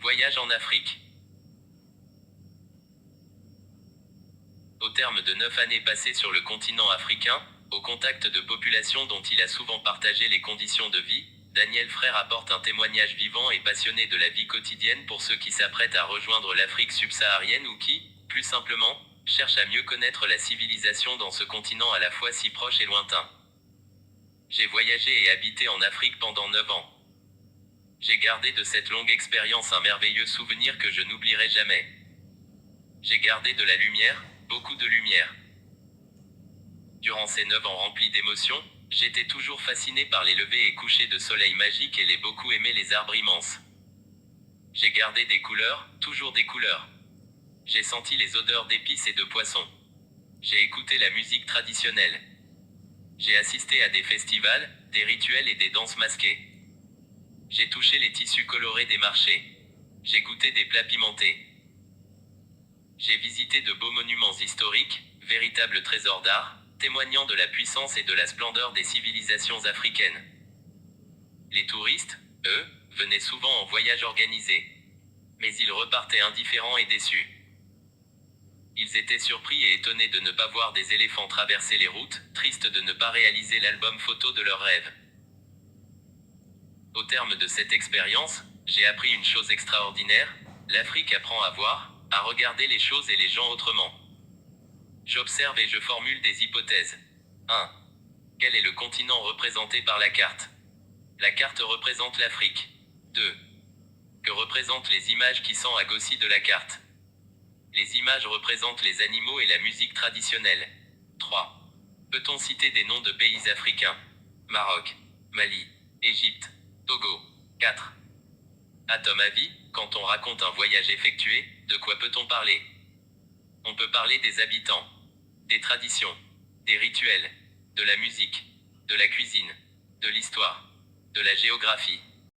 Voyage en Afrique. Au terme de 9 années passées sur le continent africain, au contact de populations dont il a souvent partagé les conditions de vie, Daniel Frère apporte un témoignage vivant et passionné de la vie quotidienne pour ceux qui s'apprêtent à rejoindre l'Afrique subsaharienne ou qui, plus simplement, cherchent à mieux connaître la civilisation dans ce continent à la fois si proche et lointain. J'ai voyagé et habité en Afrique pendant 9 ans. J'ai gardé de cette longue expérience un merveilleux souvenir que je n'oublierai jamais. J'ai gardé de la lumière, beaucoup de lumière. Durant ces 9 ans remplis d'émotions, j'étais toujours fasciné par les levées et couchers de soleil magiques et j'ai beaucoup aimé les arbres immenses. J'ai gardé des couleurs, toujours des couleurs. J'ai senti les odeurs d'épices et de poissons. J'ai écouté la musique traditionnelle. J'ai assisté à des festivals, des rituels et des danses masquées. J'ai touché les tissus colorés des marchés. J'ai goûté des plats pimentés. J'ai visité de beaux monuments historiques, véritables trésors d'art, témoignant de la puissance et de la splendeur des civilisations africaines. Les touristes, eux, venaient souvent en voyage organisé. Mais ils repartaient indifférents et déçus. Ils étaient surpris et étonnés de ne pas voir des éléphants traverser les routes, tristes de ne pas réaliser l'album photo de leurs rêves. Au terme de cette expérience, j'ai appris une chose extraordinaire, l'Afrique apprend à voir, à regarder les choses et les gens autrement. J'observe et je formule des hypothèses. 1. Quel est le continent représenté par la carte? La carte représente l'Afrique. 2. Que représentent les images qui sont à gauche de la carte? Les images représentent les animaux et la musique traditionnelle. 3. Peut-on citer des noms de pays africains? Maroc, Mali, Égypte, Togo. 4. À ton avis, quand on raconte un voyage effectué, de quoi peut-on parler? On peut parler des habitants, des traditions, des rituels, de la musique, de la cuisine, de l'histoire, de la géographie.